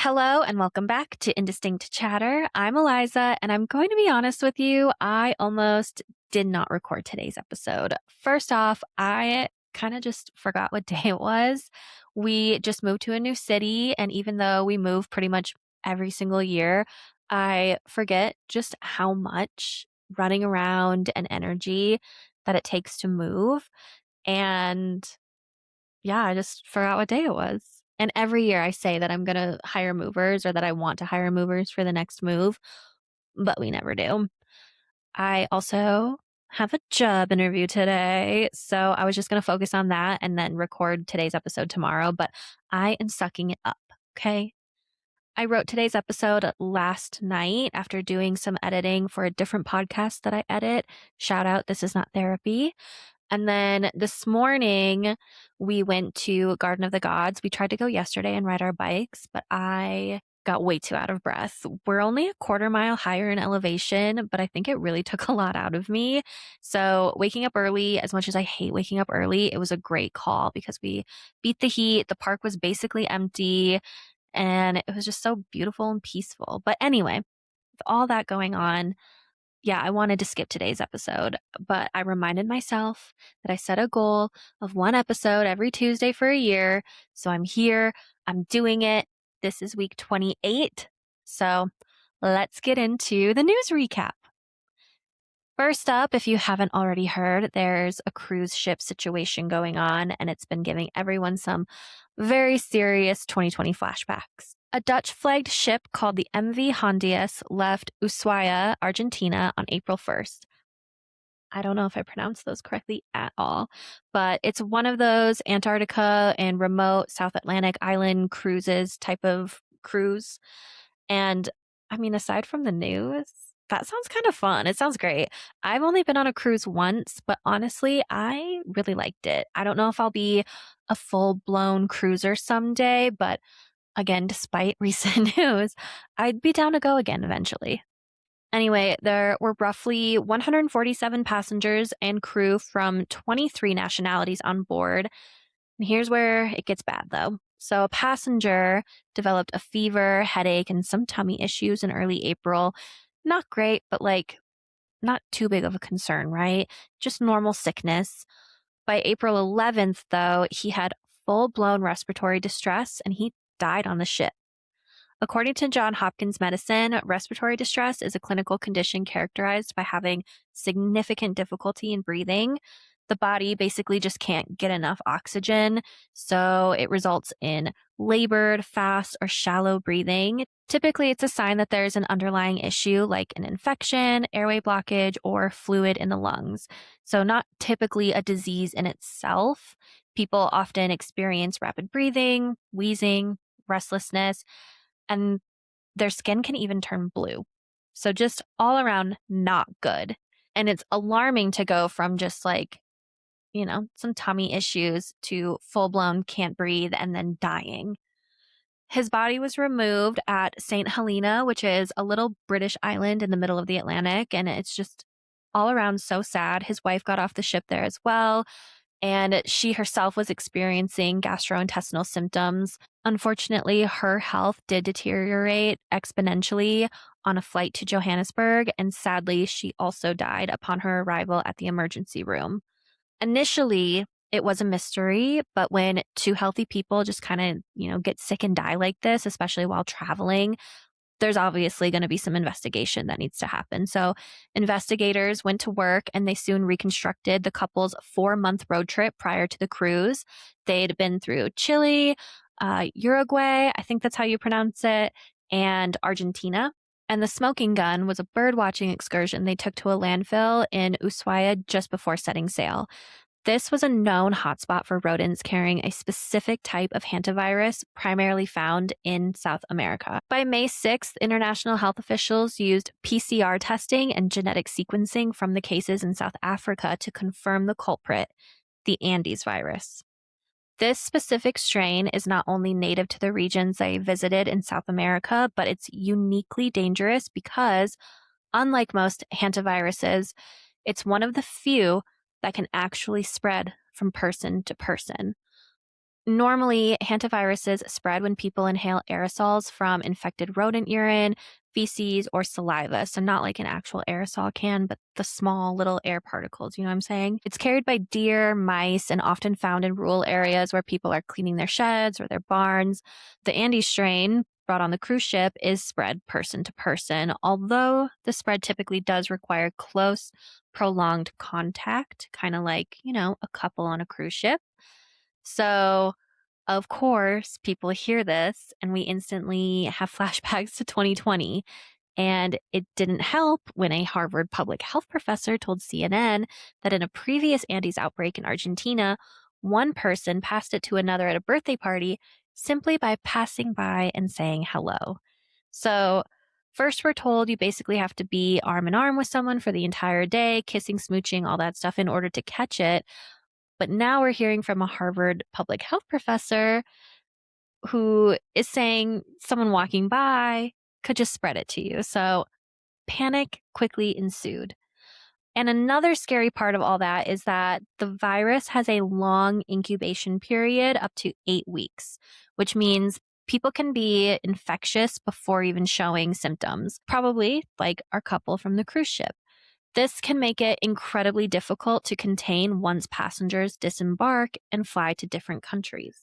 Hello and welcome back to Indistinct Chatter. I'm Eliza, and I'm going to be honest with you. I almost did not record today's episode. First off, I kind of just forgot what day it was. We just moved to a new city, and even though we move pretty much every single year, I forget just how much running around and energy that it takes to move. And yeah, I just forgot what day it was. And every year I say that I'm going to hire movers or that I want to hire movers for the next move, but we never do. I also have a job interview today, so I was just going to focus on that and then record today's episode tomorrow, but I am sucking it up, okay? I wrote today's episode last night after doing some editing for a different podcast that I edit. Shout out, This Is Not Therapy. And then this morning, we went to Garden of the Gods. We tried to go yesterday and ride our bikes, but I got way too out of breath. We're only a quarter mile higher in elevation, but I think it really took a lot out of me. So waking up early, as much as I hate waking up early, it was a great call because we beat the heat. The park was basically empty and it was just so beautiful and peaceful. But anyway, with all that going on, yeah, I wanted to skip today's episode, but I reminded myself that I set a goal of one episode every Tuesday for a year. So I'm here, I'm doing it. This is week 28. So let's get into the news recap. First up, if you haven't already heard, there's a cruise ship situation going on, and it's been giving everyone some very serious 2020 flashbacks. A Dutch-flagged ship called the MV Hondius left Ushuaia, Argentina on April 1st. I don't know if I pronounced those correctly at all, but it's one of those Antarctica and remote South Atlantic island cruises type of cruise. And I mean, aside from the news, that sounds kind of fun. It sounds great. I've only been on a cruise once, but honestly, I really liked it. I don't know if I'll be a full-blown cruiser someday, but again, despite recent news, I'd be down to go again eventually. Anyway, there were roughly 147 passengers and crew from 23 nationalities on board. And here's where it gets bad, though. So, a passenger developed a fever, headache, and some tummy issues in early April. Not great, but not too big of a concern, right? Just normal sickness. By April 11th, though, he had full-blown respiratory distress and he died on the ship. According to Johns Hopkins Medicine, respiratory distress is a clinical condition characterized by having significant difficulty in breathing. The body basically just can't get enough oxygen, so it results in labored, fast, or shallow breathing. Typically, it's a sign that there's an underlying issue like an infection, airway blockage, or fluid in the lungs. So not typically a disease in itself. People often experience rapid breathing, wheezing, restlessness, and their skin can even turn blue. So just all around not good. And it's alarming to go from just some tummy issues to full-blown can't breathe and then dying. His body was removed at St. Helena, which is a little British island in the middle of the Atlantic, and it's just all around so sad. His wife got off the ship there as well, and she herself was experiencing gastrointestinal symptoms. Unfortunately, her health did deteriorate exponentially on a flight to Johannesburg, and sadly, she also died upon her arrival at the emergency room. Initially, it was a mystery, but when two healthy people just kind of, get sick and die like this, especially while traveling, there's obviously going to be some investigation that needs to happen. So investigators went to work and they soon reconstructed the couple's 4-month road trip prior to the cruise. They'd been through Chile, Uruguay, I think that's how you pronounce it, and Argentina. And the smoking gun was a bird watching excursion they took to a landfill in Ushuaia just before setting sail. This was a known hotspot for rodents carrying a specific type of hantavirus primarily found in South America. By May 6th, international health officials used PCR testing and genetic sequencing from the cases in South Africa to confirm the culprit, the Andes virus. This specific strain is not only native to the regions they visited in South America, but it's uniquely dangerous because, unlike most hantaviruses, it's one of the few that can actually spread from person to person. Normally, hantaviruses spread when people inhale aerosols from infected rodent urine, feces, or saliva. So, not like an actual aerosol can, but the small little air particles. You know what I'm saying? It's carried by deer, mice, and often found in rural areas where people are cleaning their sheds or their barns. The Andes strain, brought on the cruise ship, is spread person to person, although the spread typically does require close, prolonged contact, kind of like, a couple on a cruise ship. So, of course, people hear this and we instantly have flashbacks to 2020. And it didn't help when a Harvard public health professor told CNN that in a previous Andes outbreak in Argentina, one person passed it to another at a birthday party simply by passing by and saying hello. So, first, we're told you basically have to be arm in arm with someone for the entire day, kissing, smooching, all that stuff in order to catch it. But now we're hearing from a Harvard public health professor who is saying someone walking by could just spread it to you. So panic quickly ensued. And another scary part of all that is that the virus has a long incubation period, up to 8 weeks, which means people can be infectious before even showing symptoms, probably like our couple from the cruise ship. This can make it incredibly difficult to contain once passengers disembark and fly to different countries.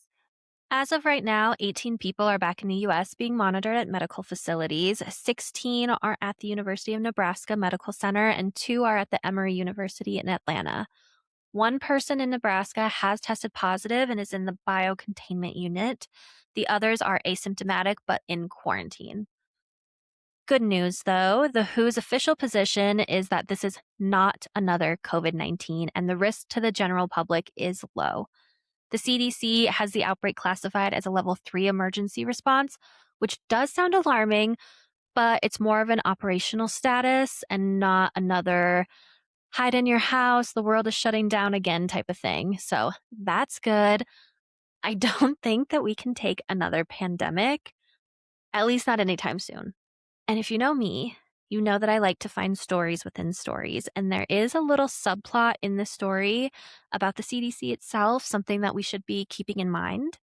As of right now, 18 people are back in the U.S. being monitored at medical facilities. 16 are at the University of Nebraska Medical Center, and 2 are at the Emory University in Atlanta. One person in Nebraska has tested positive and is in the biocontainment unit. The others are asymptomatic but in quarantine. Good news, though, the WHO's official position is that this is not another COVID-19 and the risk to the general public is low. The CDC has the outbreak classified as a level 3 emergency response, which does sound alarming, but it's more of an operational status and not another hide in your house, the world is shutting down again type of thing. So that's good. I don't think that we can take another pandemic, at least not anytime soon. And if you know me, you know that I like to find stories within stories. And there is a little subplot in this story about the CDC itself, something that we should be keeping in mind.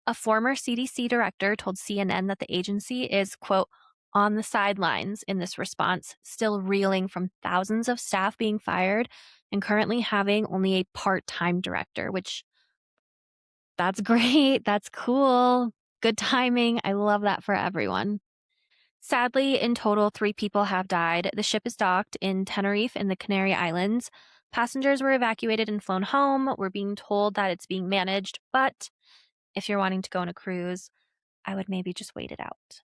A former CDC director told CNN that the agency is, quote, on the sidelines in this response, still reeling from thousands of staff being fired and currently having only a part-time director, which that's great. That's cool. Good timing. I love that for everyone. Sadly, in total, 3 people have died. The ship is docked in Tenerife in the Canary Islands. Passengers were evacuated and flown home. We're being told that it's being managed, but if you're wanting to go on a cruise, I would maybe just wait it out.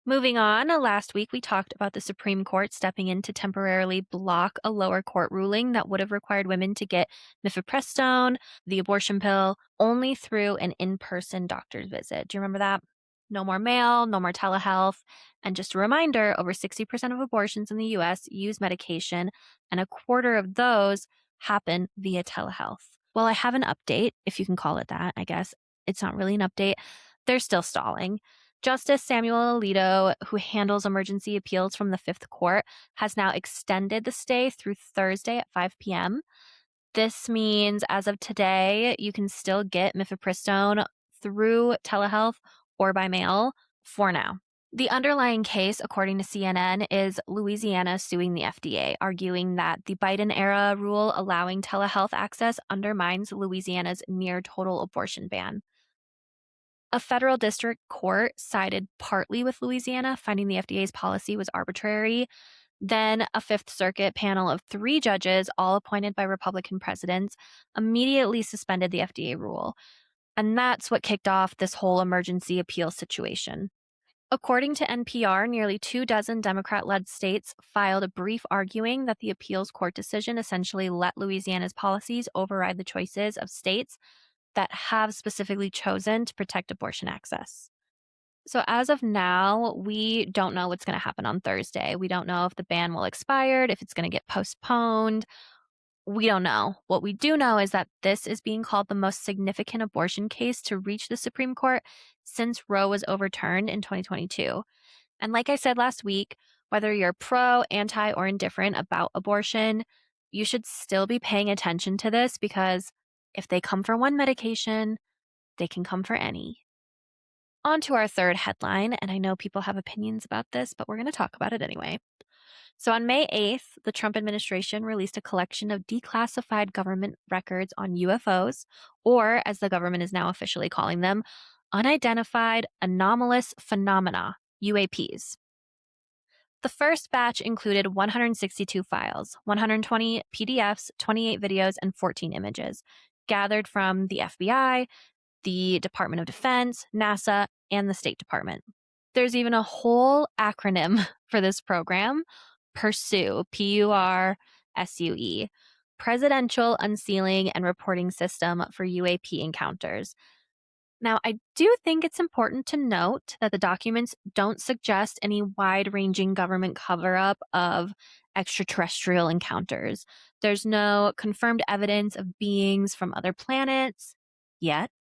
Moving on, last week we talked about the Supreme Court stepping in to temporarily block a lower court ruling that would have required women to get mifepristone, the abortion pill, only through an in-person doctor's visit. Do you remember that? No more mail, no more telehealth. And just a reminder, over 60% of abortions in the US use medication, and a quarter of those happen via telehealth. Well, I have an update, if you can call it that, I guess. It's not really an update. They're still stalling. Justice Samuel Alito, who handles emergency appeals from the Fifth Court, has now extended the stay through Thursday at 5 p.m. This means as of today, you can still get mifepristone through telehealth or by mail for now. The underlying case, according to CNN, is Louisiana suing the FDA, arguing that the Biden-era rule allowing telehealth access undermines Louisiana's near-total abortion ban. A federal district court sided partly with Louisiana, finding the FDA's policy was arbitrary. Then a Fifth Circuit panel of 3 judges, all appointed by Republican presidents, immediately suspended the FDA rule. And that's what kicked off this whole emergency appeal situation. According to NPR, nearly 24 Democrat-led states filed a brief arguing that the appeals court decision essentially let Louisiana's policies override the choices of states that have specifically chosen to protect abortion access. So as of now, we don't know what's going to happen on Thursday. We don't know if the ban will expire, if it's going to get postponed. We don't know. What we do know is that this is being called the most significant abortion case to reach the Supreme Court since Roe was overturned in 2022. And like I said last week, whether you're pro, anti, or indifferent about abortion, you should still be paying attention to this because If they come for one medication, they can come for any. On to our third headline, and I know people have opinions about this, but we're going to talk about it anyway. So on May 8th, the Trump administration released a collection of declassified government records on UFOs, or as the government is now officially calling them, unidentified anomalous phenomena, UAPs. The first batch included 162 files, 120 PDFs, 28 videos, and 14 images, gathered from the FBI, the Department of Defense, NASA, and the State Department. There's even a whole acronym for this program, PURSUE, PURSUE, Presidential Unsealing and Reporting System for UAP Encounters. Now, I do think it's important to note that the documents don't suggest any wide-ranging government cover-up of extraterrestrial encounters. There's no confirmed evidence of beings from other planets yet.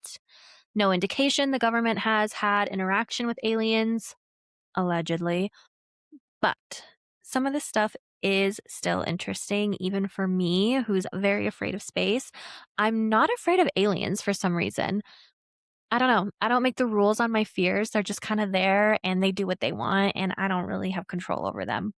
No indication the government has had interaction with aliens, allegedly. But some of this stuff is still interesting, even for me, who's very afraid of space. I'm not afraid of aliens for some reason. I don't know. I don't make the rules on my fears. They're just kind of there and they do what they want, and I don't really have control over them.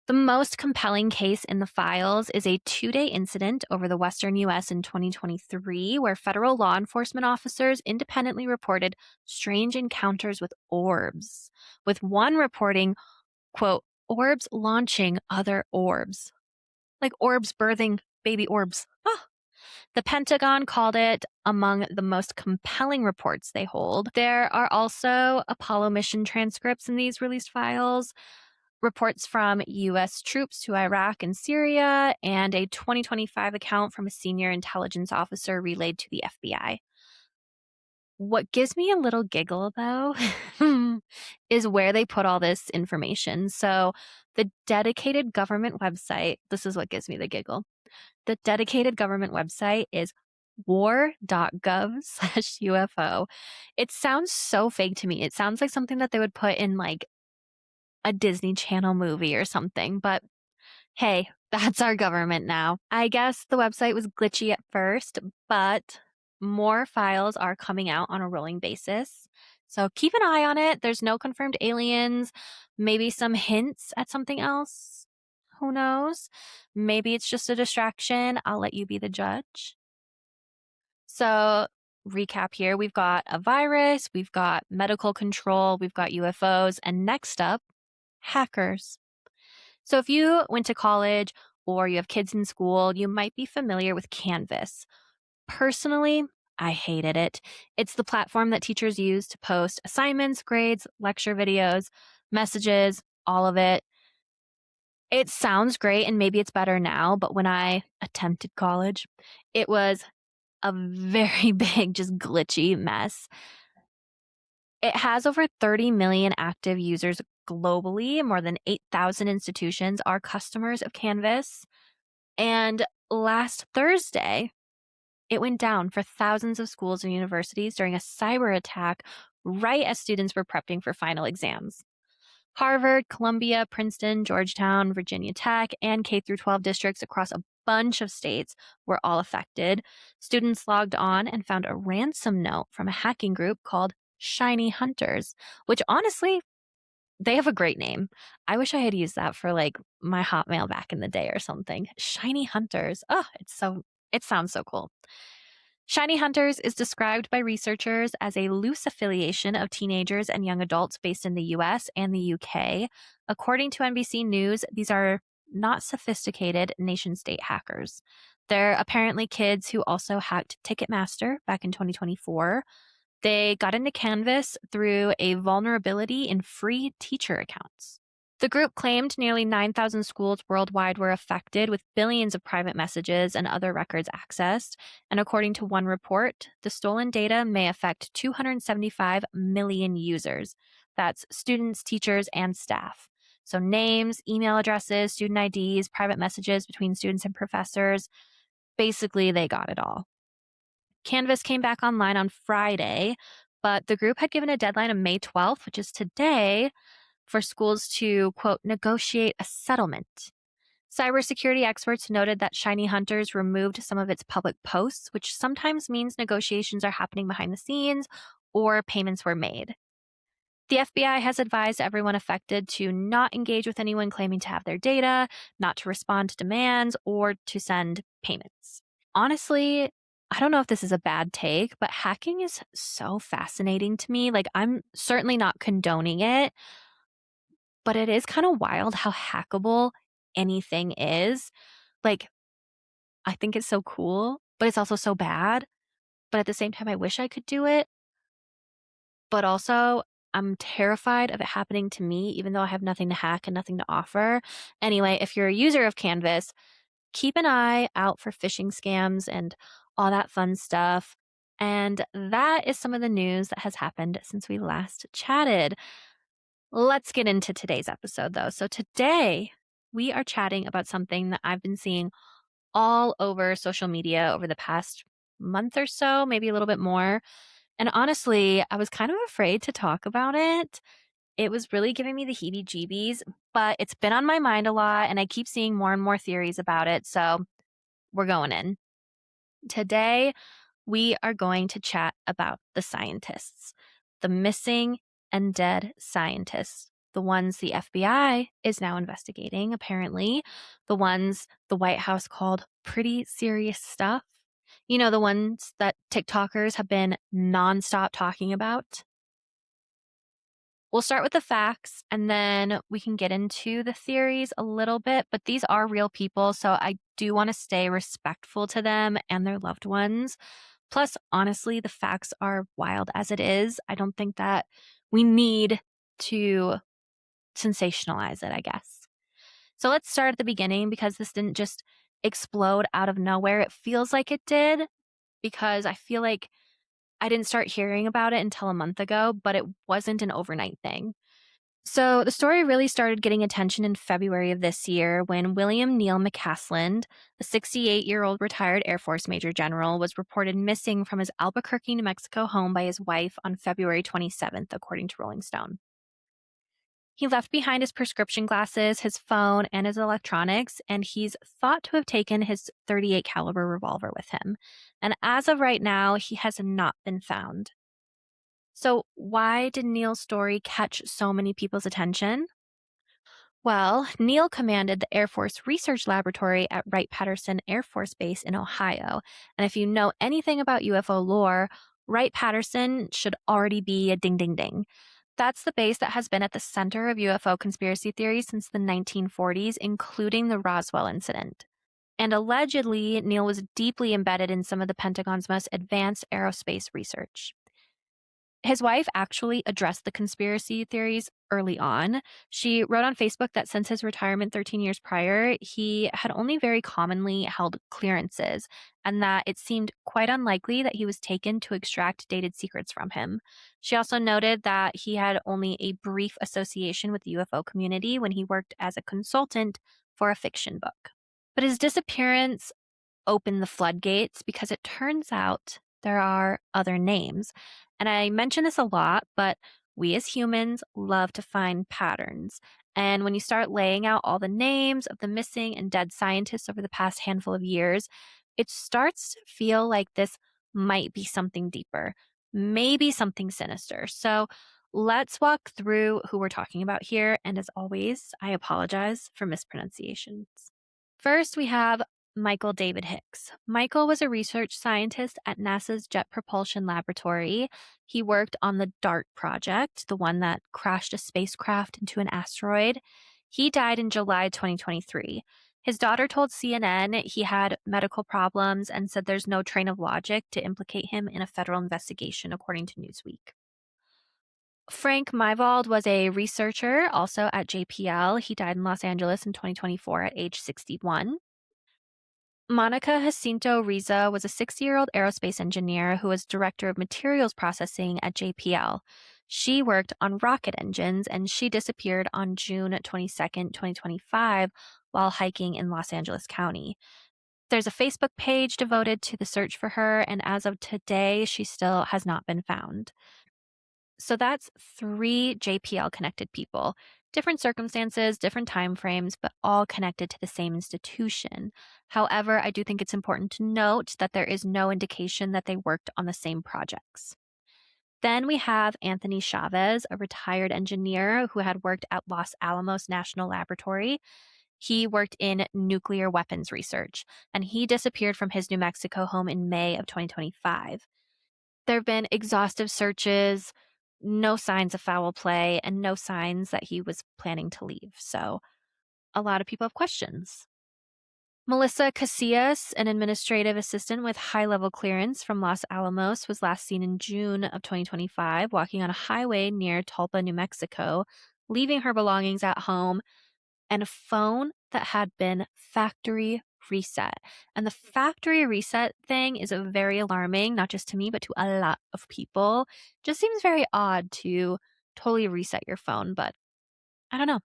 The most compelling case in the files is a 2-day incident over the western U.S. in 2023, where federal law enforcement officers independently reported strange encounters with orbs, with one reporting, quote, orbs launching other orbs. Like orbs birthing baby orbs. Oh. The Pentagon called it among the most compelling reports they hold. There are also Apollo mission transcripts in these released files, reports from U.S. troops to Iraq and Syria, and a 2025 account from a senior intelligence officer relayed to the FBI. What gives me a little giggle, though, is where they put all this information. So the dedicated government website, this is what gives me the giggle. The dedicated government website is war.gov/UFO. It sounds so fake to me. It sounds like something that they would put in like a Disney Channel movie or something, but hey, that's our government now. I guess the website was glitchy at first, but more files are coming out on a rolling basis. So keep an eye on it. There's no confirmed aliens, maybe some hints at something else. Who knows? Maybe it's just a distraction. I'll let you be the judge. So, recap here, we've got a virus, we've got medical control, we've got UFOs, and next up, hackers. So if you went to college or you have kids in school, you might be familiar with Canvas. Personally, I hated it. It's the platform that teachers use to post assignments, grades, lecture videos, messages, all of it. It sounds great, and maybe it's better now, but when I attempted college, it was a very big, just glitchy mess. It has over 30 million active users globally. More than 8,000 institutions are customers of Canvas. And last Thursday, it went down for thousands of schools and universities during a cyber attack right as students were prepping for final exams. Harvard, Columbia, Princeton, Georgetown, Virginia Tech, and K-12 districts across a bunch of states were all affected. Students logged on and found a ransom note from a hacking group called Shiny Hunters, which honestly, they have a great name. I wish I had used that for like my Hotmail back in the day or something. Shiny Hunters. Oh, it sounds so cool. Shiny Hunters is described by researchers as a loose affiliation of teenagers and young adults based in the US and the UK. According to NBC News, these are not sophisticated nation-state hackers. They're apparently kids who also hacked Ticketmaster back in 2024. They got into Canvas through a vulnerability in free teacher accounts. The group claimed nearly 9,000 schools worldwide were affected, with billions of private messages and other records accessed. And according to one report, the stolen data may affect 275 million users. That's students, teachers, and staff. So names, email addresses, student IDs, private messages between students and professors. Basically, they got it all. Canvas came back online on Friday, but the group had given a deadline of May 12th, which is today, for schools to, quote, negotiate a settlement. Cybersecurity experts noted that Shiny Hunters removed some of its public posts, which sometimes means negotiations are happening behind the scenes or payments were made. The FBI has advised everyone affected to not engage with anyone claiming to have their data, not to respond to demands, or to send payments. Honestly, I don't know if this is a bad take, but hacking is so fascinating to me. Like, I'm certainly not condoning it, but it is kind of wild how hackable anything is. Like, I think it's so cool, but it's also so bad. But at the same time, I wish I could do it. But also, I'm terrified of it happening to me, even though I have nothing to hack and nothing to offer. Anyway, if you're a user of Canvas, keep an eye out for phishing scams and all that fun stuff. And that is some of the news that has happened since we last chatted. Let's get into today's episode, though. So, today we are chatting about something that I've been seeing all over social media over the past month or so, maybe a little bit more. And honestly, I was kind of afraid to talk about it. It was really giving me the heebie jeebies, but it's been on my mind a lot and I keep seeing more and more theories about it. So we're going in. Today, we are going to chat about the scientists, the missing and dead scientists, the ones the FBI is now investigating, apparently, the ones the White House called pretty serious stuff. You know, the ones that TikTokers have been nonstop talking about. We'll start with the facts and then we can get into the theories a little bit, but these are real people, so I do want to stay respectful to them and their loved ones. Plus, honestly, the facts are wild as it is. I don't think that we need to sensationalize it, I guess. So let's start at the beginning because this didn't just explode out of nowhere. It feels like it did because I feel like I didn't start hearing about it until a month ago, but it wasn't an overnight thing. So the story really started getting attention in February of this year when William Neal McCasland, a 68-year-old retired Air Force Major General, was reported missing from his Albuquerque, New Mexico home by his wife on February 27th, according to Rolling Stone. He left behind his prescription glasses, his phone, and his electronics, and he's thought to have taken his .38 caliber revolver with him. And as of right now, he has not been found. So why did Neal's story catch so many people's attention? Well, Neal commanded the Air Force Research Laboratory at Wright-Patterson Air Force Base in Ohio. And if you know anything about UFO lore, Wright-Patterson should already be a ding, ding, ding. That's the base that has been at the center of UFO conspiracy theories since the 1940s, including the Roswell incident. And allegedly, Neal was deeply embedded in some of the Pentagon's most advanced aerospace research. His wife actually addressed the conspiracy theories early on. She wrote on Facebook that since his retirement 13 years prior, he had only very commonly held clearances, and that it seemed quite unlikely that he was taken to extract dated secrets from him. She also noted that he had only a brief association with the UFO community when he worked as a consultant for a fiction book. But his disappearance opened the floodgates because it turns out there are other names. And I mention this a lot, but we as humans love to find patterns. And when you start laying out all the names of the missing and dead scientists over the past handful of years, it starts to feel like this might be something deeper, maybe something sinister. So let's walk through who we're talking about here. And as always, I apologize for mispronunciations. First, we have Michael David Hicks. Michael was a research scientist at NASA's Jet Propulsion Laboratory. He worked on the DART project, the one that crashed a spacecraft into an asteroid. He died in July 2023. His daughter told CNN he had medical problems and said there's no train of logic to implicate him in a federal investigation, according to Newsweek. Frank Myvold was a researcher also at JPL. He died in Los Angeles in 2024 at age 61. Monica Jacinto Riza was a 60-year-old aerospace engineer who was director of materials processing at JPL. She worked on rocket engines and she disappeared on June 22nd, 2025 while hiking in Los Angeles County. There's a Facebook page devoted to the search for her, and as of today, she still has not been found. So that's 3 JPL connected people. Different circumstances, different time frames, but all connected to the same institution. However, I do think it's important to note that there is no indication that they worked on the same projects. Then we have Anthony Chavez, a retired engineer who had worked at Los Alamos National Laboratory. He worked in nuclear weapons research, and he disappeared from his New Mexico home in May of 2025. There have been exhaustive searches, no signs of foul play, and no signs that he was planning to leave. So a lot of people have questions. Melissa Casillas, an administrative assistant with high-level clearance from Los Alamos, was last seen in June of 2025 walking on a highway near Tulpa, New Mexico, leaving her belongings at home and a phone that had been factory reset. And the factory reset thing is a very alarming, not just to me, but to a lot of people. Just seems very odd to totally reset your phone, but I don't know.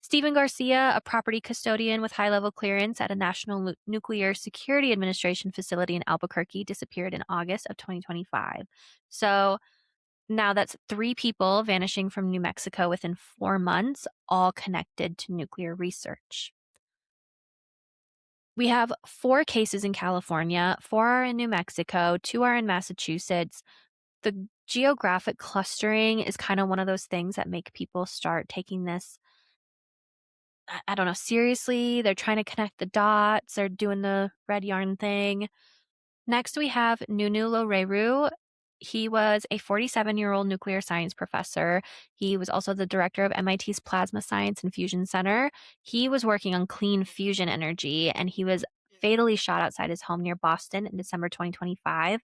Stephen Garcia, a property custodian with high-level clearance at a National Nuclear Security Administration facility in Albuquerque, disappeared in August of 2025. So now that's 3 people vanishing from New Mexico within 4 months, all connected to nuclear research. We have 4 cases in California, 4 are in New Mexico, 2 are in Massachusetts. The geographic clustering is kind of one of those things that make people start taking this, I don't know, seriously. They're trying to connect the dots. They're doing the red yarn thing. Next, we have Nunu Loreru. He was a 47-year-old nuclear science professor. He was also the director of MIT's Plasma Science and Fusion Center. He was working on clean fusion energy, and he was fatally shot outside his home near Boston in December 2025.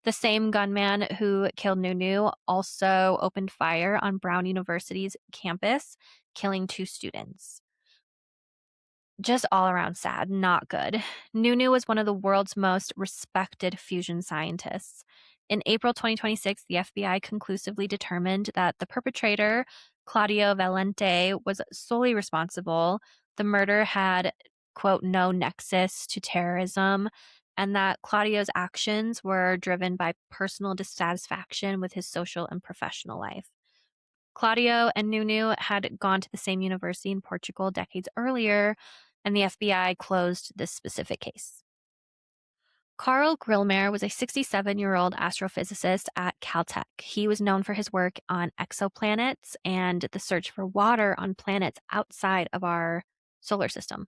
The same gunman who killed Nunu also opened fire on Brown University's campus, killing 2 students. Just all around sad, not good. Nunu was one of the world's most respected fusion scientists. In April 2026, the FBI conclusively determined that the perpetrator, Claudio Valente, was solely responsible. The murder had, quote, no nexus to terrorism, and that Claudio's actions were driven by personal dissatisfaction with his social and professional life. Claudio and Nunu had gone to the same university in Portugal decades earlier, and the FBI closed this specific case. Carl Grillmer was a 67-year-old astrophysicist at Caltech. He was known for his work on exoplanets and the search for water on planets outside of our solar system.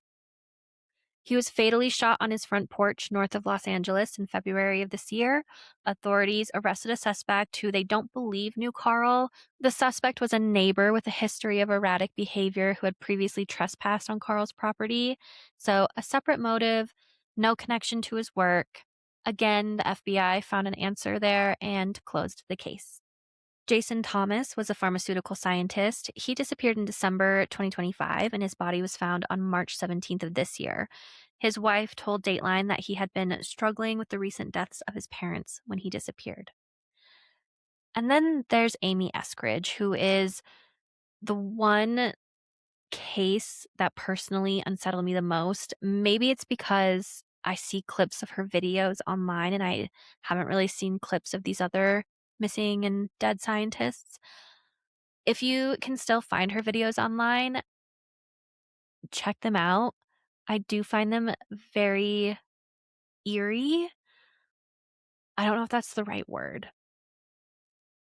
He was fatally shot on his front porch north of Los Angeles in February of this year. Authorities arrested a suspect who they don't believe knew Carl. The suspect was a neighbor with a history of erratic behavior who had previously trespassed on Carl's property. So a separate motive, no connection to his work. Again, the FBI found an answer there and closed the case. Jason Thomas was a pharmaceutical scientist. He disappeared in December 2025, and his body was found on March 17th of this year. His wife told Dateline that he had been struggling with the recent deaths of his parents when he disappeared. And then there's Amy Eskridge, who is the one case that personally unsettled me the most. Maybe it's because I see clips of her videos online and I haven't really seen clips of these other missing and dead scientists. If you can still find her videos online, check them out. I do find them very eerie. I don't know if that's the right word.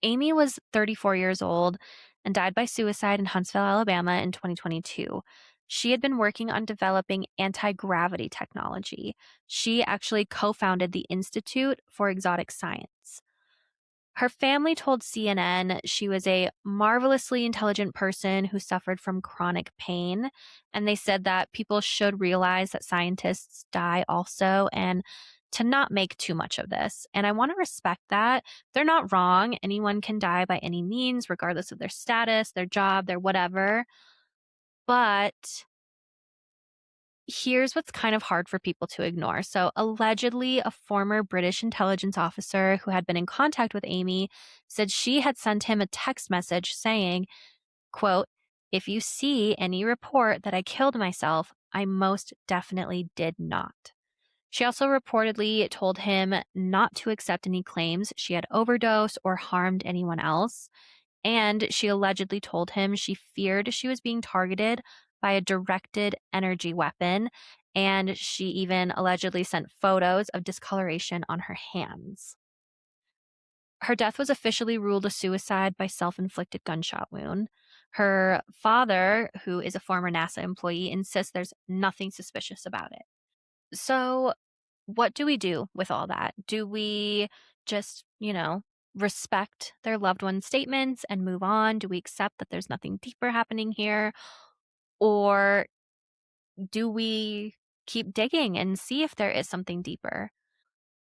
Amy was 34 years old and died by suicide in Huntsville, Alabama in 2022. She had been working on developing anti-gravity technology. She actually co-founded the Institute for Exotic Science. Her family told CNN she was a marvelously intelligent person who suffered from chronic pain. And they said that people should realize that scientists die also and to not make too much of this. And I want to respect that. They're not wrong. Anyone can die by any means, regardless of their status, their job, their whatever. But here's what's kind of hard for people to ignore. So, allegedly, a former British intelligence officer who had been in contact with Amy said she had sent him a text message saying, quote, "If you see any report that I killed myself, I most definitely did not." She also reportedly told him not to accept any claims she had overdosed or harmed anyone else. And she allegedly told him she feared she was being targeted by a directed energy weapon. And she even allegedly sent photos of discoloration on her hands. Her death was officially ruled a suicide by self-inflicted gunshot wound. Her father, who is a former NASA employee, insists there's nothing suspicious about it. So, what do we do with all that? Do we just, respect their loved one's statements and move on? Do we accept that there's nothing deeper happening here? Or do we keep digging and see if there is something deeper?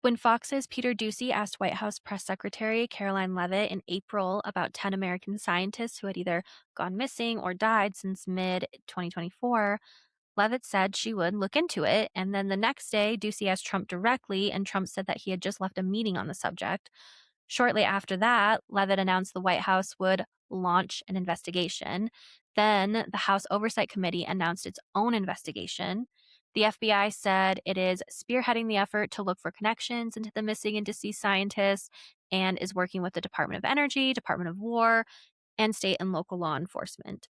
When Fox's Peter Doocy asked White House Press Secretary Caroline Leavitt in April about 10 American scientists who had either gone missing or died since mid 2024, Leavitt said she would look into it. And then the next day, Doocy asked Trump directly, and Trump said that he had just left a meeting on the subject. Shortly after that, Leavitt announced the White House would launch an investigation. Then the House Oversight Committee announced its own investigation. The FBI said it is spearheading the effort to look for connections into the missing and deceased scientists and is working with the Department of Energy, Department of War, and state and local law enforcement.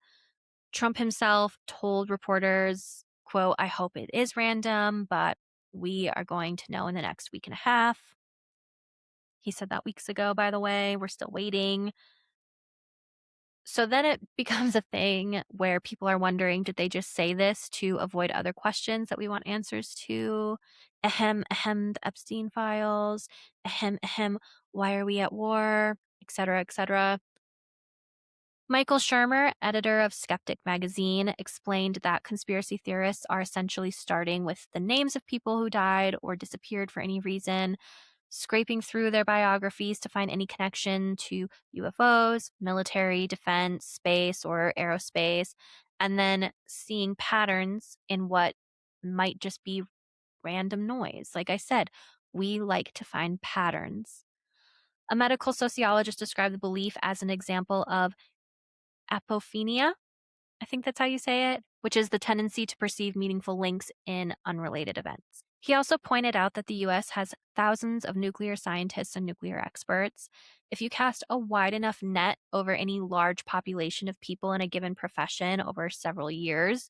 Trump himself told reporters, quote, "I hope it is random, but we are going to know in the next week and a half." He said that weeks ago, by the way. We're still waiting. So then it becomes a thing where people are wondering, did they just say this to avoid other questions that we want answers to? Ahem, ahem, the Epstein files. Ahem, ahem, why are we at war? Et cetera, et cetera. Michael Shermer, editor of Skeptic magazine, explained that conspiracy theorists are essentially starting with the names of people who died or disappeared for any reason, scraping through their biographies to find any connection to UFOs, military, defense, space, or aerospace, and then seeing patterns in what might just be random noise. Like I said, we like to find patterns. A medical sociologist described the belief as an example of apophenia, I think that's how you say it, which is the tendency to perceive meaningful links in unrelated events. He also pointed out that the US has thousands of nuclear scientists and nuclear experts. If you cast a wide enough net over any large population of people in a given profession over several years,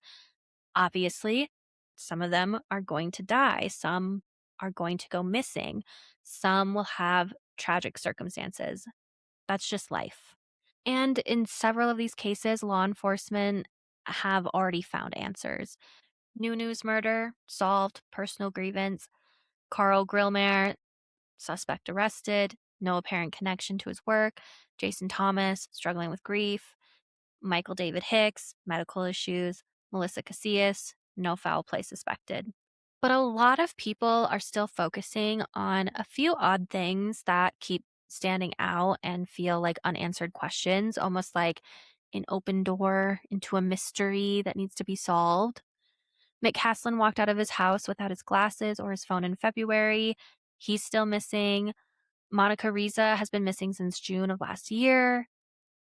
obviously, some of them are going to die. Some are going to go missing. Some will have tragic circumstances. That's just life. And in several of these cases, law enforcement have already found answers. New News murder, solved, personal grievance. Carl Grillmere, suspect arrested, no apparent connection to his work. Jason Thomas, struggling with grief. Michael David Hicks, medical issues. Melissa Casillas, no foul play suspected. But a lot of people are still focusing on a few odd things that keep standing out and feel like unanswered questions, almost like an open door into a mystery that needs to be solved. Mick Haslin walked out of his house without his glasses or his phone in February. He's still missing. Monica Riza has been missing since June of last year.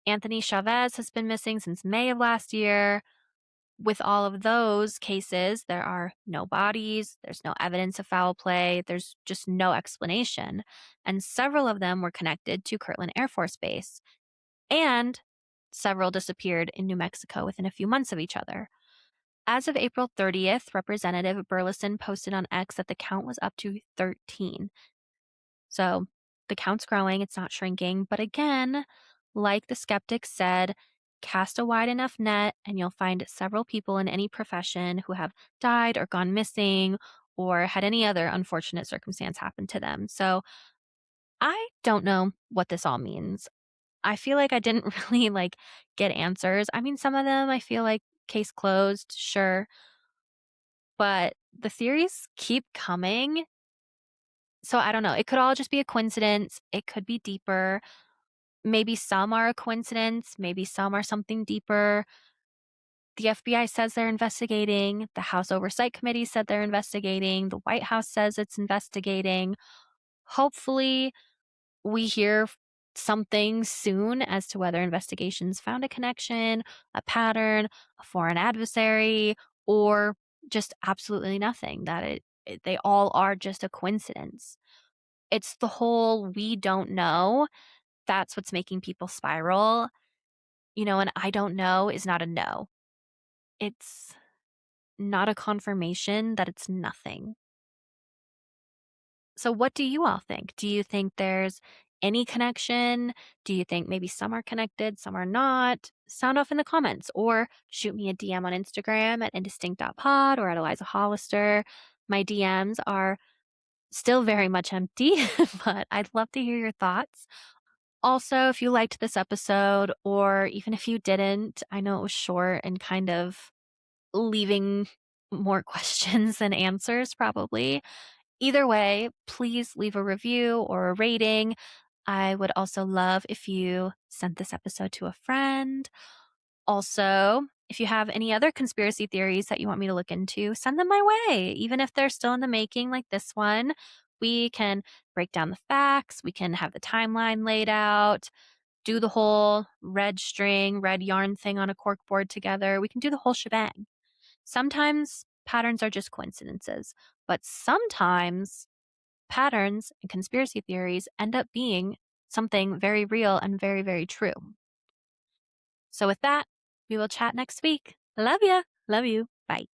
Anthony Chavez has been missing since May of last year. With all of those cases, there are no bodies, there's no evidence of foul play, there's just no explanation. And several of them were connected to Kirtland Air Force Base. And several disappeared in New Mexico within a few months of each other. As of April 30th, Representative Burleson posted on X that the count was up to 13. So the count's growing, it's not shrinking. But again, like the skeptics said, cast a wide enough net and you'll find several people in any profession who have died or gone missing or had any other unfortunate circumstance happen to them. So I don't know what this all means. I feel like I didn't really get answers. I mean, some of them I feel like case closed, sure. But the theories keep coming. So I don't know. It could all just be a coincidence. It could be deeper. Maybe some are a coincidence. Maybe some are something deeper. The FBI says they're investigating. The House Oversight Committee said they're investigating. The White House says it's investigating. Hopefully, we hear something soon as to whether investigations found a connection, a pattern, a foreign adversary, or just absolutely nothing, that they all are just a coincidence. It's the whole we don't know. That's what's making people spiral. an I don't know is not a no. It's not a confirmation that it's nothing. So, what do you all think? Do you think there's any connection? Do you think maybe some are connected, some are not? Sound off in the comments or shoot me a DM on Instagram at indistinct.pod or at Eliza Hollister. My DMs are still very much empty, but I'd love to hear your thoughts. Also, if you liked this episode, or even if you didn't, I know it was short and kind of leaving more questions than answers, probably. Either way, please leave a review or a rating. I would also love if you sent this episode to a friend. Also, if you have any other conspiracy theories that you want me to look into, send them my way. Even if they're still in the making, like this one, we can break down the facts, we can have the timeline laid out, do the whole red string, red yarn thing on a cork board together. We can do the whole shebang. Sometimes patterns are just coincidences, but sometimes patterns and conspiracy theories end up being something very real and very, very true. So, with that, we will chat next week. Love ya. Love you. Bye.